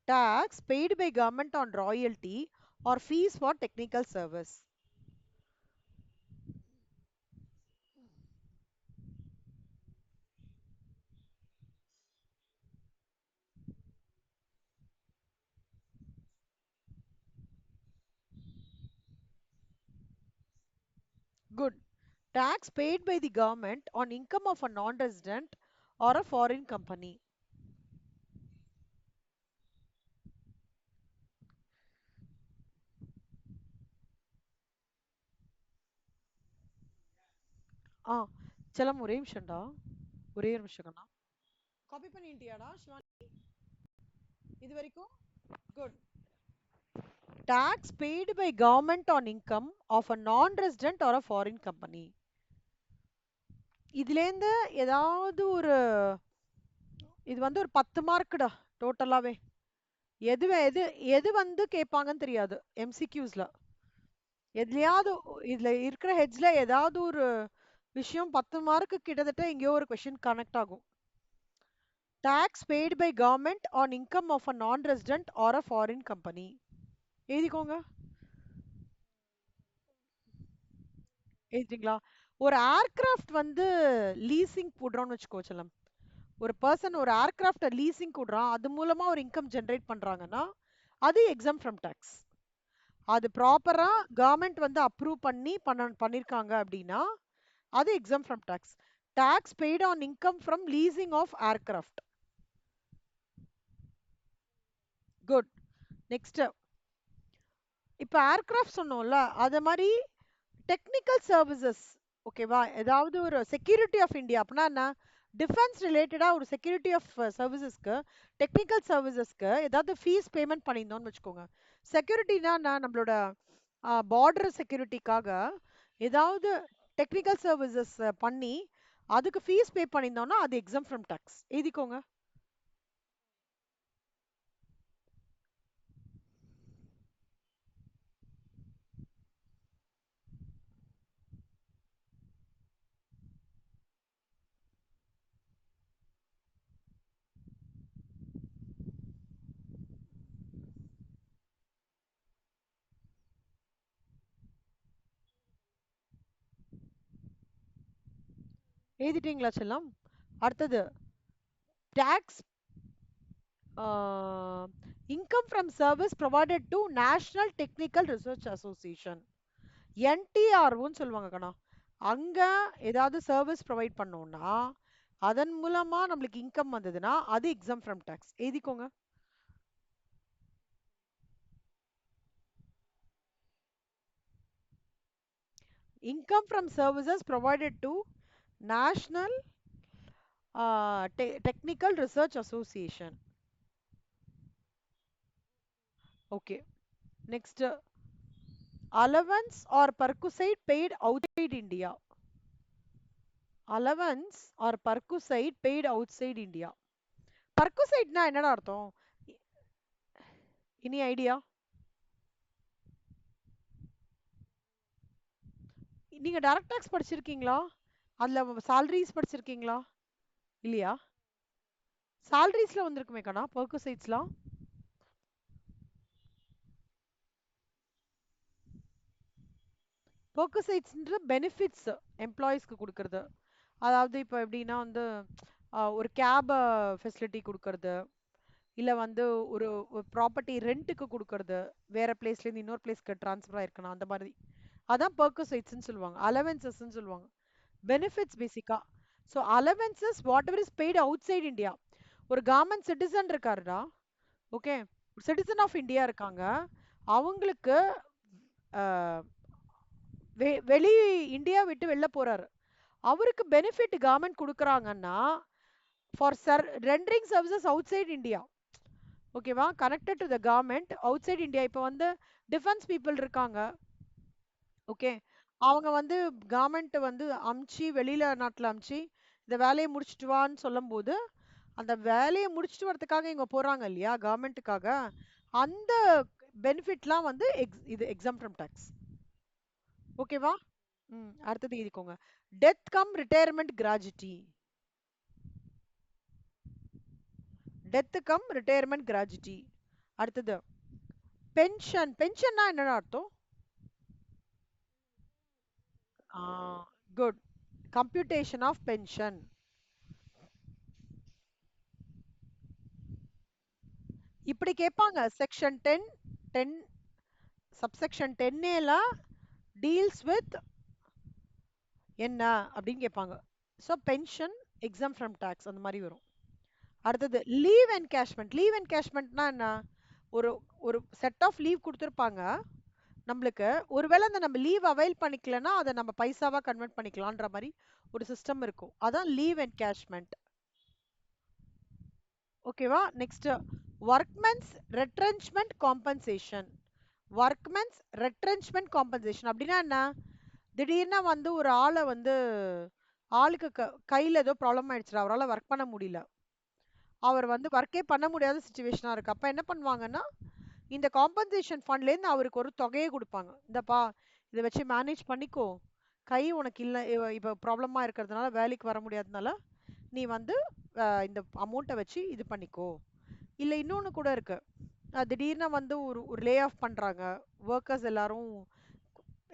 Tax paid by government on royalty or fees for technical service. Good. Tax paid by the government on income of a non-resident or a foreign company. ஆ செல்லம் ஒரே நிமிஷம்டா. ஒரே ஒரு நிமிஷம் கண்ணா. Copy பண்ணிட்டியாடா Shivani? இது வரைக்கும்? Good. Tax paid by government on income of a non-resident or a foreign company. இதுலேருந்து ஏதாவது ஒரு இது வந்து ஒரு 10 மார்க்குடா டோட்டலாவே. எது எது எது வந்து கேட்பாங்கன்னு தெரியாது எம்சிக்யூஸ்ல. எதுலயாவது இதுல இருக்கிற ஹெட்ஸ்ல ஏதாவது ஒரு விஷயம் 10 மார்க்கு கிட்டத்தட்ட எங்கேயோ ஒரு கொஸ்டின் கனெக்ட் ஆகும். Tax paid by government on income of a non-resident or a foreign company. எழுதிக்கோங்க. எழுதிங்களா? ஒரு ஏர்கிராஃப்ட் வந்து லீசிங் போடுறோம்னு வச்சுக்கோ செல்லம். ஒரு பர்சன் ஒரு ஏர்கிராஃப்ட லீசிங் கொடுறான், அது மூலமா ஒரு இன்கம் ஜெனரேட் பண்றாங்கன்னா அது எக்ஸாம் ஃப்ரம் டாக்ஸ். அது ப்ராப்பரா கவர்மெண்ட் வந்து அப்ரூவ் பண்ணி பண்ணிருக்காங்க அப்படின்னா அது exempt from tax. Tax paid on income from leasing of aircraft. Good. Next இப்போ ஏர்கிராஃப்ட் சொன்னோம்ல, அது மாதிரி டெக்னிக்கல் சர்வீசஸ். ஓகேவா? ஏதாவது ஒரு செக்யூரிட்டி ஆஃப் இந்தியா அப்படின்னா என்ன, டிஃபென்ஸ் ரிலேட்டடா ஒரு செக்யூரிட்டி ஆஃப் சர்வீசஸ்க்கு டெக்னிக்கல் சர்வீசஸ்க்கு ஏதாவது ஃபீஸ் பேமெண்ட் பண்ணியிருந்தோம்னு வச்சுக்கோங்க. செக்யூரிட்டினா நம்மளோட பார்டர் செக்யூரிட்டிக்காக ஏதாவது டெக்னிக்கல் சர்வீசஸ் பண்ணி அதுக்கு ஃபீஸ் பே பண்ணியிருந்தோம்னா அது எக்ஸாம் ஃப்ரம் டாக்ஸ். எழுதிக்கோங்க. எழுதிட்டீங்களா செல்லம்? அடுத்தது tax income from service provided to national technical research association, என்டிஆர்ஓன்னு சொல்லுவாங்க கண்ணா. அங்க ஏதாவது சர்வீஸ் ப்ரொவைட் பண்ணோம்னா அதன் மூலமா நம்மளுக்கு இன்கம் வந்ததுன்னா அது எக்ஸாம் ஃப்ரம் டாக்ஸ். எழுதிக்கோங்க. Income from services provided to national technical research association. Okay. Next allowance or perquisite paid outside India. Allowance or perquisite paid outside India. Perquisiteனா என்னடா அர்த்தம்? இனி ஐடியா? நீங்க டைரக்ட் டாக்ஸ் படிச்சிருக்கீங்களா? அதுல சாலரிஸ் படிச்சிருக்கீங்களா? இல்லையா? சாலரிஸ்ல வந்திருக்குமே கண்ணா பெர்குசைட்ஸ்லாம். பெர்குசைட்ஸ்ன்ற பெனிஃபிட்ஸ் எம்ப்ளாயீஸ்க்கு கொடுக்கறது. அதாவது இப்போ எப்படின்னா வந்து ஒரு கேப் ஃபெசிலிட்டி கொடுக்கறது, இல்ல வந்து ஒரு ப்ராப்பர்ட்டி ரெண்ட்டுக்கு கொடுக்கறது, வேற பிளேஸ்ல இருந்து இன்னொரு பிளேஸ்க்கு ட்ரான்ஸ்ஃபர் ஆயிருக்கணும் அந்த மாதிரி. அதான் பெர்குசைட்ஸ்னு சொல்லுவாங்க, அலவன்சஸ்ன்னு சொல்லுவாங்க. Benefits basically. So allowances whatever is paid outside India. ஒரு கவர்மெண்ட் சிட்டிசன் இருக்காருடா, ஓகே, சிட்டிசன் ஆஃப் இந்தியா இருக்காங்க, அவங்களுக்கு வெளி இந்தியா விட்டு வெளில போறாரு, அவருக்கு பெனிஃபிட் கவர்மெண்ட் கொடுக்குறாங்கன்னா for rendering services outside India. ஓகேவா? Connected to the government outside India. இப்போ வந்து டிஃபென்ஸ் பீப்புள் இருக்காங்க, ஓகே, அவங்க வந்து கவர்மெண்ட் வந்து அமுச்சு வெளியில நாட்டில் அமுச்சு இந்த வேலையை முடிச்சுட்டு வான்னு சொல்லும் போது அந்த வேலையை முடிச்சுட்டு வரதுக்காக இவங்க போறாங்க இல்லையா கவர்மெண்ட்டுக்காக, அந்த பெனிஃபிட்லாம் வந்து இது எக்ஸாம் ஃப்ரம் டாக்ஸ். ஓகேவா? அடுத்தது எழுதிக்கோங்க. Death cum retirement gratuity. Death cum retirement gratuity. அடுத்தது பென்ஷன். பென்ஷன்னா என்னடா அர்த்தம்? குட். Computation of pension. இப்படி கேட்பாங்க. Section 10 10 subsection 10A deals with என்ன அப்படின்னு கேட்பாங்க. So pension exempt from tax அந்த மாதிரி வரும். அடுத்தது லீவ் என்கேஷ்மெண்ட். லீவ் என்கேஷ்மெண்ட்னா என்ன? ஒரு ஒரு செட் ஆஃப் லீவ் கொடுத்துருப்பாங்க நம்மளுக்கு. ஒருவேளை அந்த நம்ம லீவ் அவைல் பண்ணிக்கலன்னா அதை நம்ம பைசாவா கன்வெர்ட் பண்ணிக்கலான்ற மாதிரி ஒரு சிஸ்டம் இருக்கும். அதான் லீவ் என்கேஷ்மெண்ட். ஓகேவா? Next workmen's retrenchment compensation. Workmen's retrenchment compensation அப்படின்னா என்ன? திடீர்னு வந்து ஒரு ஆளை வந்து ஆளுக்கு கையில் ஏதோ ப்ராப்ளம் ஆயிடுச்சு, அவரால் ஒர்க் பண்ண முடியல, அவர் வந்து ஒர்க்கே பண்ண முடியாத சுச்சுவேஷனாக இருக்குது. அப்போ என்ன பண்ணுவாங்கன்னா இந்த காம்பன்சேஷன் ஃபண்ட்லேருந்து அவருக்கு ஒரு தொகையை கொடுப்பாங்க. இந்தப்பா இதை வச்சு மேனேஜ் பண்ணிக்கோ, கை உனக்கு இல்லை இப்போ ப்ராப்ளமாக இருக்கிறதுனால வேலைக்கு வர முடியாததுனால நீ வந்து இந்த அமௌண்ட்டை வச்சு இது பண்ணிக்கோ. இல்லை இன்னொன்று கூட இருக்கு. திடீர்னு வந்து ஒரு ஒரு லே ஆஃப் பண்ணுறாங்க, ஒர்க்கர்ஸ் எல்லாரும்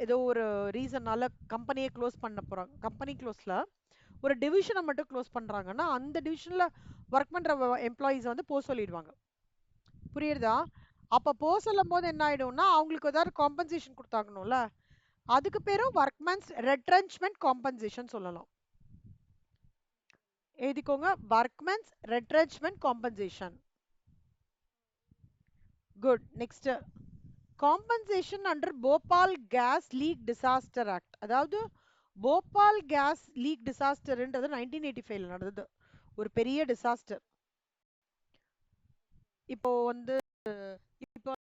ஏதோ ஒரு ரீசன்னால கம்பெனியை க்ளோஸ் பண்ண போகிறாங்க. கம்பெனி க்ளோஸில் ஒரு டிவிஷனை மட்டும் க்ளோஸ் பண்ணுறாங்கன்னா அந்த டிவிஷனில் ஒர்க் பண்ணுற எம்ப்ளாயீஸ் வந்து போக சொல்லிடுவாங்க. புரியுறதா? அப்போ போக சொல்லும் போது என்ன ஆயிடும்னா அவங்களுக்கு ஏதாவது காம்பன்சேஷன் கொடுத்தாங்கணும்ல, அதுக்கு பேரும் ஒர்க்மேன்ஸ் ரெட்ரென்ச்மெண்ட் காம்பன்சேஷன் சொல்லலாம். எழுதிக்கோங்க. Workmen's retrenchment compensation. Good. Next compensation under Bhopal gas leak disaster act. அதாவது போபால் கேஸ் லீக் டிசாஸ்டர்ன்றது 1985 நடந்தது, ஒரு பெரிய டிசாஸ்டர். இப்போ வந்து இப்போ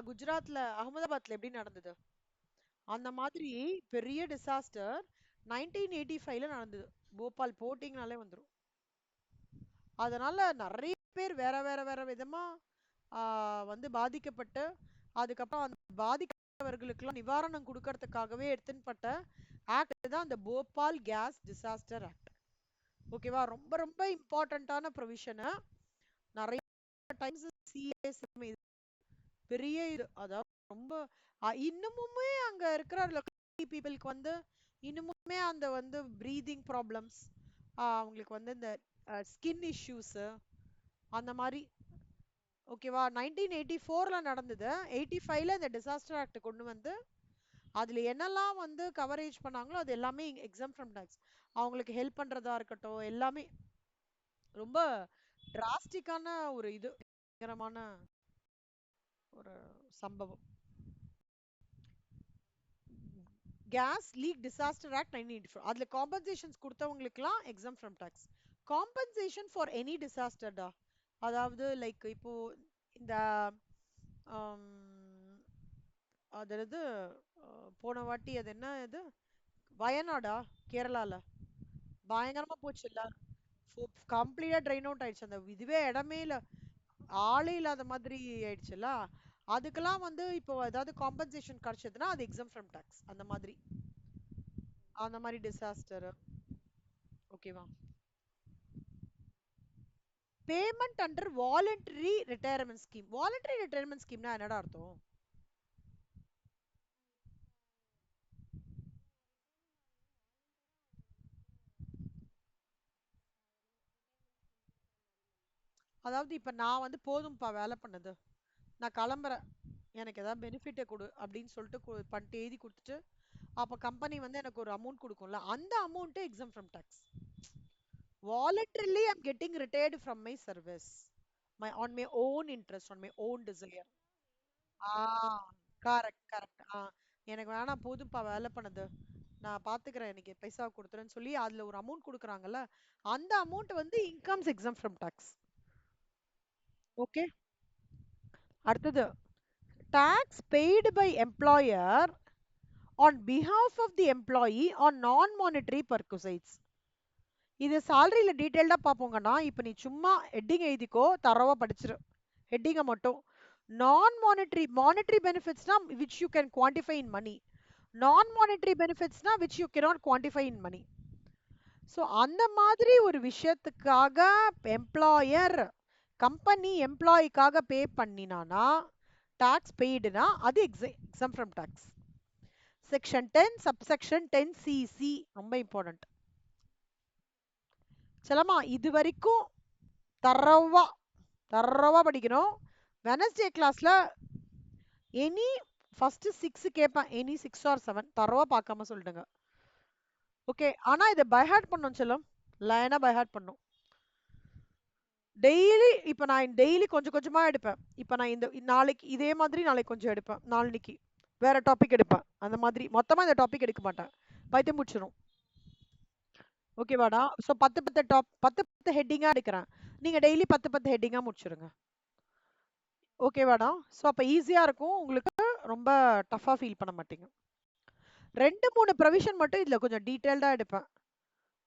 குஜராத்ல அகமதாபாத்ல எப்படி நடந்தது அந்த மாதிரி பெரிய டிசாஸ்டர் 1985 நடந்தது. போபால் போட்டிங்கனாலே வந்துடும். அதனால நிறைய பேர் வேற வேற வேற விதமா வந்து பாதிக்கப்பட்டு, அதுக்கப்புறம் அந்த பாதிக்கப்பட்டவர்களுக்கெல்லாம் நிவாரணம் கொடுக்கறதுக்காகவே எடுத்துப்பட்ட ஆக்ட் தான் அந்த போபால் கேஸ் டிசாஸ்டர் ஆக்ட். ஓகேவா? ரொம்ப ரொம்ப இம்பார்ட்டண்ட்டான ப்ரொவிஷனு. நிறைய டைம்ஸ் சிஎஸ் பெரிய இது, அதாவது ரொம்ப இன்னமுமே அங்க இருக்கிற லோக்கல் பீப்புளுக்கு வந்து இன்னமுமே அந்த வந்து ப்ரீதிங் ப்ராப்ளம்ஸ், அவங்களுக்கு வந்து இந்த ஸ்கின் இஷ்யூஸ் அந்த மாதிரி. ஓகேவா? 1984 நடந்தது. 85 இந்த டிசாஸ்டர் ஆக்ட் கொண்டு வந்து அதுல என்னெல்லாம் வந்து கவரேஜ் பண்ணாங்களோ அது எல்லாமே எக்ஸாம் ஃப்ரம் டாக்ஸ். அவங்களுக்கு ஹெல்ப் பண்றதா இருக்கட்டும், எல்லாமே ரொம்ப டிராஸ்டிக்கான ஒரு இது, பயங்கரமான ஒரு சம்பவம். Gas leak disaster act 1984. அதுல காம்பன்சேஷன்ஸ் கொடுத்தவங்களுக்குலாம் exempt from tax. Compensation for any டிசாஸ்டர்டா. அதாவது லைக் இப்போ இந்த அதாவது போன வாட்டி அது என்ன இது வயநாடா கேரளால பயங்கரமா போச்சு இல்ல, கம்ப்ளீட்டா ட்ரைன் அவுட் ஆயிடுச்சு. அந்த இதுவே இடமே இல்ல, ஆளே இல்லாத மாதிரி ஆயிடுச்சுல்ல. அதுக்கெல்லாம் வந்து இப்போ ஏதாவது காம்பன்சேஷன் கிடைச்சதுன்னா அது எக்ஸாம் ஃப்ரம் டாக்ஸ். அந்த மாதிரி அந்த மாதிரி டிசாஸ்டர். ஓகேவா? Payment under voluntary retirement scheme. Voluntary retirement ஸ்கீம்னா என்னடா அர்த்தம்? அதாவது இப்ப நான் வந்து போதும்பா வேலை பண்ணது, நான் கிளம்புறேன், எனக்கு ஏதாவது பெனிஃபிட்டை கொடு அப்படின்னு சொல்லிட்டு பண்ணிட்டு எழுதி கொடுத்துட்டு அப்போ கம்பெனி வந்து எனக்கு ஒரு அமௌண்ட் கொடுக்கும்ல, அந்த amount exempt from tax. Voluntarily I'm getting retired from my service, on my own interest, on my own desire. Ah correct correct. எனக்கு வேணாம், போதும்பா வேலை பண்ணது, நான் பாத்துக்கிறேன், எனக்கு பைசா கொடுத்துறேன்னு சொல்லி அதுல ஒரு அமௌண்ட் கொடுக்குறாங்கல்ல, அந்த அமௌண்ட் வந்து incomes exempt from tax. Okay. அடுத்தது tax paid by employer on behalf of the employee on non-monetary perquisites. இது சேலரியில டீட்டெயில்டா பார்ப்போங்கன்னா இப்போ நீ சும்மா ஹெட்டிங் எழுதிக்கோ, தரவா படிச்சிரு ஹெட்டிங்கை மட்டும். Monetary benefitsனா which you can quantify in money. Non-monetary benefitsனா which you cannot quantify in money. So அந்த மாதிரி ஒரு விஷயத்துக்காக எம்ப்ளாயர் கம்பெனி எம்ப்ளாயிக்காக பே பண்ணினானா டாக்ஸ் பெய்டுனா அது exempt from tax. Section 10 subsection 10cc ரொம்ப இம்பார்ட்டன்ட். செல்லம்மா இது வரைக்கும் தரவா தரவா படிக்கணும். வெனஸ்டே கிளாஸ்ல எனி ஃபர்ஸ்ட் 6 கேட்பேன், எனி 6 ஆர் 7 தரவா பார்க்காம சொல்லிடுங்க. ஓகே, ஆனா இதை பைஹார்ட் பண்ணணும் செல்லம், லைனா பைஹார்ட் பண்ணும். டெய்லி இப்போ நான் டெய்லி கொஞ்சம் கொஞ்சமா எடுப்பேன். இப்போ நான் இந்த நாளைக்கு இதே மாதிரி நாளைக்கு கொஞ்சம் எடுப்பேன், நாளைக்கு வேற டாபிக் எடுப்பேன். அந்த மாதிரி மொத்தமா இந்த டாபிக் எடுக்க மாட்டேன், பைத்தியம் முடிச்சிடும். ஓகேவாடா? ஸோ 10 ஹெட்டிங்கா எடுக்கிறேன், நீங்க டெய்லி 10 ஹெட்டிங்கா முடிச்சிருங்க. ஓகேவாடா? ஸோ அப்போ ஈஸியா இருக்கும் உங்களுக்கு, ரொம்ப டஃபா ஃபீல் பண்ண மாட்டீங்க. 2-3 ப்ரொவிஷன் மட்டும் இதுல கொஞ்சம் டீடைல்டா எடுப்பேன்.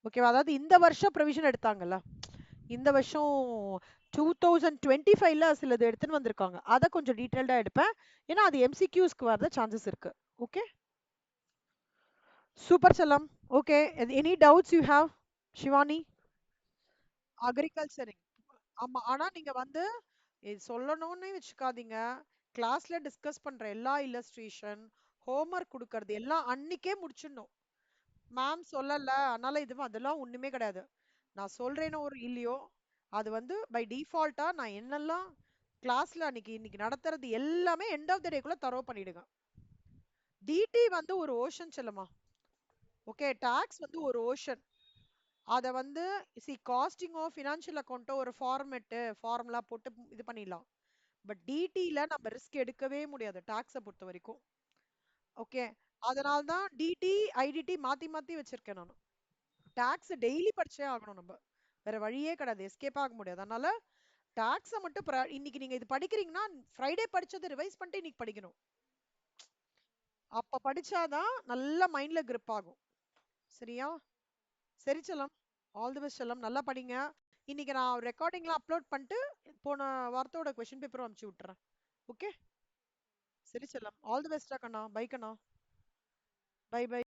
ஓகேவா? அதாவது இந்த வருஷம் ப்ரொவிஷன் எடுத்தாங்கல்ல, இந்த வருஷம் 2025ல சிலது எடுத்துன்னு வந்திருக்காங்க, அதை கொஞ்சம் டீடைல்டா எடுப்பேன். ஏன்னா அது எம்சிக்யூஸ்க்கு வர சான்சஸ் இருக்கு. ஓகே, சூப்பர் செல்லம். Okay, any doubts you have Shivani? அக்ரிகல்ச்சரிங். ஆமா, ஆனா நீங்க வந்து இது சொல்லணும்னு வச்சுக்காதீங்க. கிளாஸ்ல டிஸ்கஸ் பண்ற எல்லா இல்லஸ்ட்ரேஷன், ஹோம்ஒர்க் கொடுக்கறது எல்லாம் அன்னைக்கே முடிச்சிடணும். மேம் சொல்லல அதனால இது அதெல்லாம் ஒண்ணுமே கிடையாது. நான் சொல்றேனோ ஒரு இல்லையோ, அது வந்து பை டிஃபால்ட்டா நான் என்னெல்லாம் கிளாஸ்ல அன்னைக்கு இன்னைக்கு நடத்துறது எல்லாமே எண்ட் ஆஃப் த டேக்குள்ள தரவு பண்ணிடுங்க. டிடி வந்து ஒரு ஓஷன் செல்லுமா. ஓகே, டாக்ஸ் வந்து ஒரு ஓஷன். அத வந்து காஸ்டிங்கோ ஃபினான்ஷியல் அக்கௌண்ட்டோ ஒரு ஃபார்முலா போட்டு இது பண்ணிடலாம். பட் டிடில நம்ம ரிஸ்க் எடுக்கவே முடியாது டாக்ஸை பொறுத்த வரைக்கும். ஓகே, அதனால தான் டிடி ஐடிடி மாத்தி மாத்தி வச்சிருக்கேன் நான். டாக்ஸ் டெய்லி படிச்சே ஆகணும் நம்ம, வேற வழியே கிடையாது, எஸ்கேப் ஆக முடியாது. அதனால டாக்ஸை மட்டும் இன்னைக்கு நீங்க இது படிக்கிறீங்கன்னா ஃப்ரைடே படிச்சதை ரிவைஸ் பண்ணிட்டு இன்னைக்கு படிக்கணும். அப்ப படிச்சாதான் நல்ல மைண்ட்ல grip ஆகும். சரியா? சரி செல்லம், ஆல் தி பெஸ்ட் செல்லம், நல்லா படிங்க. இன்னைக்கு நான் ரெக்கார்டிங்லாம் அப்லோட் பண்ணிட்டு போன வாரத்தோட கொஸ்டின் பேப்பரும் அனுப்பிச்சு விட்டுறேன். ஓகே, சரி செல்லம், ஆல் தி பெஸ்டா கண்ணா, பை கண்ணா. Bye by.